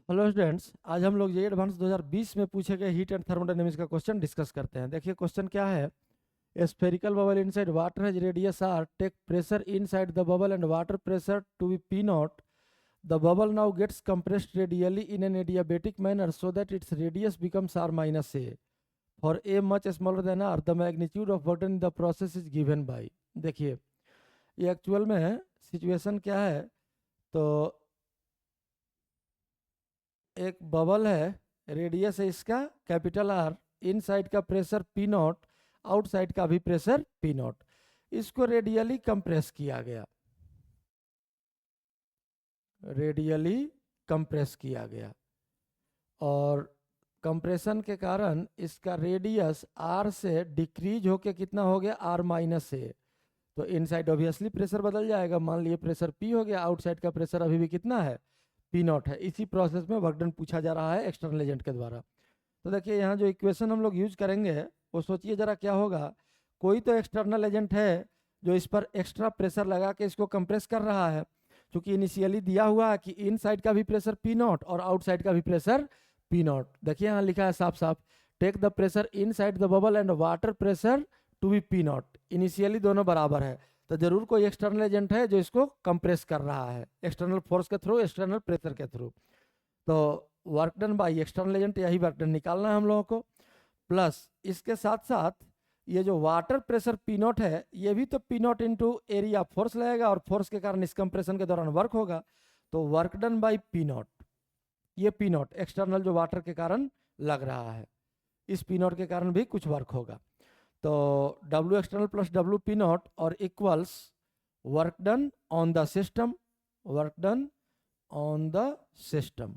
Hello students, आज हम लोग ये एडवांस 2020 में पूछे गए हीट एंड थर्मोडायनेमिक्स का क्वेश्चन डिस्कस करते हैं। देखिए क्वेश्चन क्या है। A spherical bubble inside water has radius R, take pressure inside the bubble and water pressure to be P naught. The bubble now gets compressed radially in an adiabatic manner so that its radius becomes r minus a. For a much smaller than r, the magnitude of burden in the process is given by। देखिए ये actual में situation क्या है। तो एक bubble है, radius है इसका कैपिटल आर, इनसाइड का प्रेशर पी नॉट, आउटसाइड का भी प्रेशर पी नॉट। इसको रेडियली कंप्रेस किया गया, रेडियली कंप्रेस किया गया और कंप्रेशन के कारण इसका रेडियस आर से डिक्रीज होके कितना हो गया, आर माइनस ए। तो इनसाइड ऑब्वियसली प्रेशर बदल जाएगा। मान लिए प्रेशर पी हो गया, आउटसाइड का प्रेशर अभी भी कितना है, पी नॉट है। इसी प्रोसेस में वर्क डन पूछा जा रहा है एक्सटर्नल एजेंट के द्वारा। तो देखिए यहाँ जो इक्वेशन हम लोग यूज करेंगे वो सोचिए जरा क्या होगा। कोई तो एक्सटर्नल एजेंट है जो इस पर एक्स्ट्रा प्रेशर लगा के इसको कंप्रेस कर रहा है। क्योंकि इनिशियली दिया हुआ है कि इन साइड का भी प्रेशर पी नॉट और आउटसाइड का भी प्रेशर पी नॉट। देखिए यहाँ लिखा है साफ साफ, take the pressure inside the bubble and water pressure to be P naught. Initially दोनों बराबर है, तो जरूर कोई एक्सटर्नल एजेंट है जो इसको कंप्रेस कर रहा है एक्सटर्नल फोर्स के थ्रू, एक्सटर्नल प्रेशर के थ्रू। तो work done by external agent, यही वर्क डन निकालना है हम लोगों को। प्लस इसके साथ साथ ये जो वाटर प्रेशर पी नॉट है, ये भी तो P naught into area force लगेगा और फोर्स के कारण इस कंप्रेशन के दौरान वर्क होगा। तो work done by P naught, ये पी नॉट एक्सटर्नल जो वाटर के कारण लग रहा है, इस पी नॉट के कारण भी कुछ वर्क होगा। तो W external plus W P naught और equals work done on the system, work done on the system.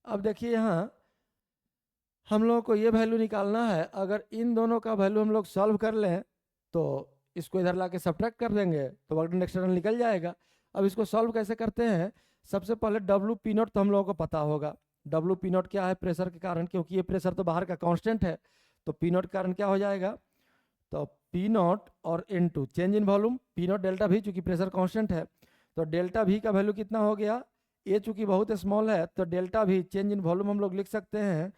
अब देखिए यहाँ हम लोगों को ये वैल्यू निकालना है। अगर इन दोनों का वैल्यू हम लोग सॉल्व कर लें तो इसको इधर ला के सब्ट्रैक्ट कर देंगे तो वर्क डन एक्सटर्नल निकल जाएगा। अब इसको सॉल्व कैसे करते हैं, सबसे पहले डब्ल्यू पी नॉट तो हम लोगों को पता होगा। डब्ल्यू पी नॉट क्या है, प्रेशर के कारण, क्योंकि ये प्रेशर तो बाहर का कांस्टेंट है। तो पी नॉट के कारण क्या हो जाएगा, तो पी नॉट और into change in volume, P naught delta भी, चूंकि प्रेशर कांस्टेंट है तो डेल्टा भी का वैल्यू कितना हो गया, ए चूंकि बहुत स्मॉल है तो डेल्टा भी चेंज इन वॉल्यूम हम लोग लिख सकते हैं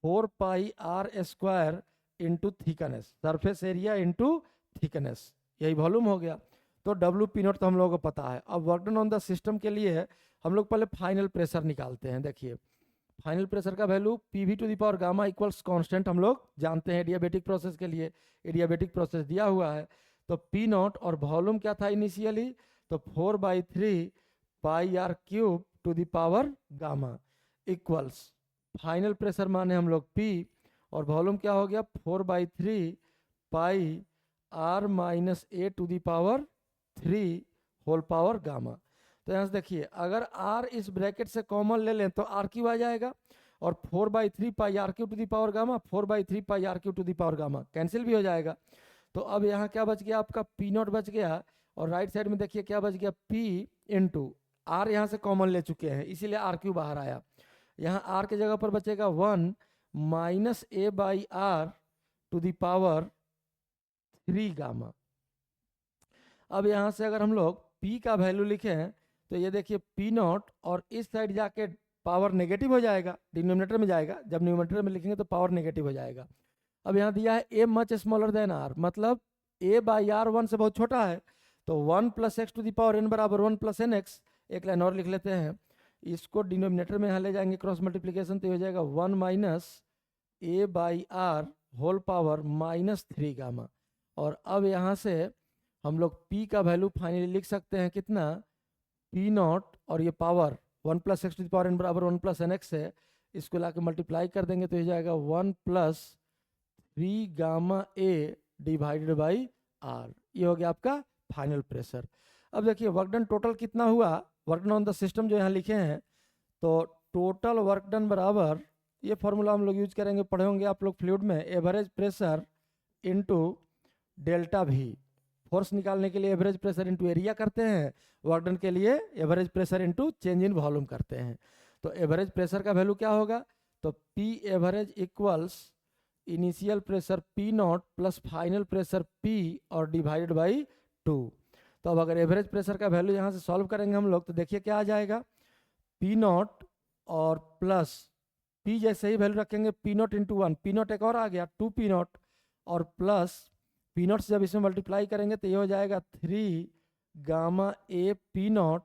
4 पाई r² into thickness, surface area into thickness, यही वॉल्यूम हो गया। तो डब्ल्यू पी नॉट तो हम लोगों को पता है। अब work done on the system के लिए हम लोग पहले फाइनल प्रेशर निकालते हैं। देखिए फाइनल प्रेशर का value P V to the power gamma equals constant हम लोग जानते हैं एडियाबेटिक प्रोसेस के लिए, एडियाबेटिक प्रोसेस दिया हुआ है। तो पी नॉट और वॉल्यूम क्या था इनिशियली, तो 4/3 pi r³ to the power gamma equals final pressure माने हम लोग पी और वॉल्यूम क्या हो गया 4/3 pi r - a to the power 3 whole power gamma. तो यहाँ से देखिए अगर r इस ब्रैकेट से कॉमन ले लें तो r³ आ जाएगा और 4/3 pi r³ to the power gamma, 4/3 pi r³ to the power gamma cancel भी हो जाएगा। तो अब यहाँ क्या बच गया आपका, पी नॉट बच गया और राइट साइड में देखिए क्या बच गया, p इंटू आर, यहाँ से कॉमन ले चुके हैं इसीलिए r³ बाहर आया। यहाँ r के जगह पर बचेगा 1 - a/r to the power 3 gamma. अब यहाँ से अगर हम लोग p का वैल्यू लिखें तो ये देखिए पी नॉट और इस साइड जाके पावर नेगेटिव हो जाएगा, डिनोमिनेटर में जाएगा, जब न्यूमरेटर में लिखेंगे तो पावर नेगेटिव हो जाएगा। अब यहाँ दिया है a much smaller than r, मतलब a/r 1 से बहुत छोटा है। तो 1 + x to the power n बराबर 1 + nx। एक लाइन और लिख लेते हैं, इसको डिनोमिनेटर में यहाँ ले जाएंगे क्रॉस मल्टीप्लीकेशन तो हो जाएगा 1 - a/r होल पावर -3 गामा। और अब यहाँ से हम लोग p का वैल्यू फाइनली लिख सकते हैं कितना, पी नॉट और ये power 1 + x to the power n बराबर 1 + nx है, इसको ला के मल्टीप्लाई कर देंगे तो हो जाएगा 1 + 3 gamma a divided by r। ये हो गया आपका फाइनल प्रेशर। अब देखिए वर्क डन टोटल कितना हुआ, work done on the system जो यहाँ लिखे हैं, तो टोटल वर्क डन बराबर, ये फॉर्मूला हम लोग यूज करेंगे, पढ़े होंगे आप लोग फ्लूइड में, एवरेज प्रेशर इनटू डेल्टा भी। फोर्स निकालने के लिए एवरेज प्रेशर इनटू एरिया करते हैं, वर्क डन के लिए average pressure into change in volume करते हैं। तो एवरेज प्रेशर का वैल्यू क्या होगा, तो P average equals initial pressure P naught plus final pressure P और डिवाइडेड बाई 2। तो अब अगर एवरेज प्रेशर का वैल्यू यहाँ से सॉल्व करेंगे हम लोग तो देखिए क्या आ जाएगा, पी नॉट और प्लस पी जैसे ही वैल्यू रखेंगे P naught into one, P not एक और आ गया 2 पी नॉट और प्लस पी नॉट से जब इसमें मल्टीप्लाई करेंगे तो ये हो जाएगा 3 gamma A P naught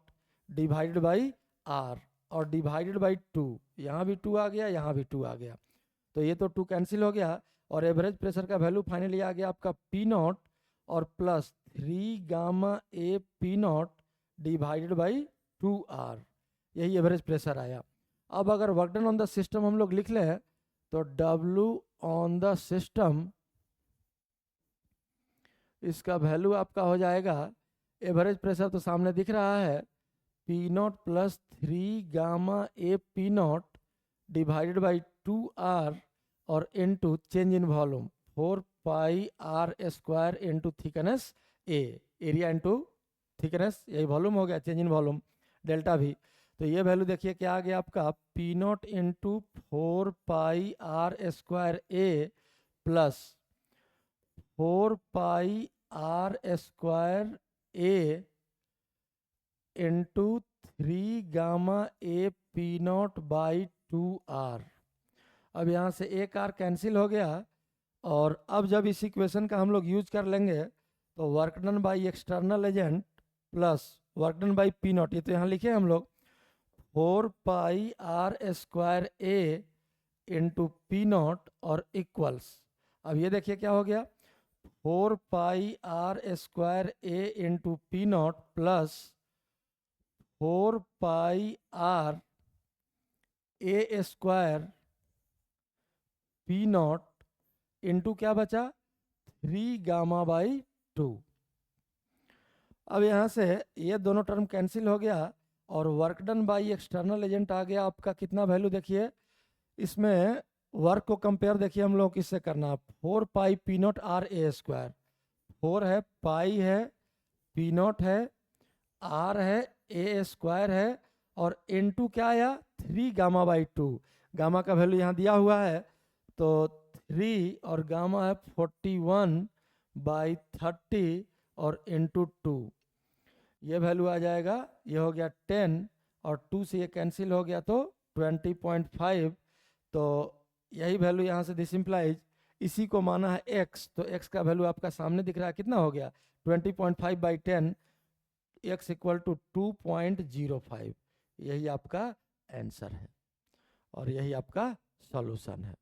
divided by R और डिवाइडेड बाई 2, यहाँ भी 2 आ गया, यहाँ भी 2 आ गया, तो ये तो 2 कैंसिल हो गया और एवरेज प्रेशर का वैल्यू फाइनली आ गया आपका पी नॉट और plus 3 gamma A P naught divided by 2 R, यही एवरेज प्रेशर आया। अब अगर work done on the system हम लोग लिख लें तो W ऑन द सिस्टम, इसका वैल्यू आपका हो जाएगा, एवरेज प्रेशर तो सामने दिख रहा है, P naught plus 3 gamma A P naught divided by 2 R और into change in volume 4 pi R square into thickness A, area into thickness, यही वॉल्यूम हो गया, चेंज इन वॉल्यूम डेल्टा भी। तो ये वैल्यू देखिए क्या आ गया आपका, P naught into 4 pi R square A plus 4 pi R square A into 3 gamma A P naught by 2 R. अब यहाँ से एक आर कैंसिल हो गया और अब जब इस इक्वेशन का हम लोग यूज कर लेंगे तो work done by external agent plus work done by P naught, ये तो यहाँ लिखे हम लोग 4 pi R square A into P naught और इक्वल्स, अब ये देखिए क्या हो गया, 4 pi R square A into P naught plus 4 pi R A square P naught into क्या बचा 3 गामा बाई 2। अब यहाँ से ये दोनों टर्म कैंसिल हो गया और work done by external agent आ गया आपका कितना वैल्यू, देखिए इसमें वर्क को कंपेयर देखिए हम लोग किससे करना, 4 pi P naught R A square, 4 है, पाई है, पी नॉट है, आर है, ए स्क्वायर है और इनटू क्या आया 3 गामा बाई 2, गामा का वैल्यू यहाँ दिया हुआ है तो 3 और गामा है 41 बाई 30 और इंटू 2, ये वैल्यू आ जाएगा, ये हो गया 10 और 2 से ये कैंसिल हो गया तो 20.5, तो यही वैल्यू यहाँ से दिस इम्प्लाइज, इसी को माना है x, तो x का वैल्यू आपका सामने दिख रहा है कितना हो गया 20.5 बाई 10, x इक्वल टू 2.05, यही आपका आंसर है और यही आपका सॉल्यूशन है।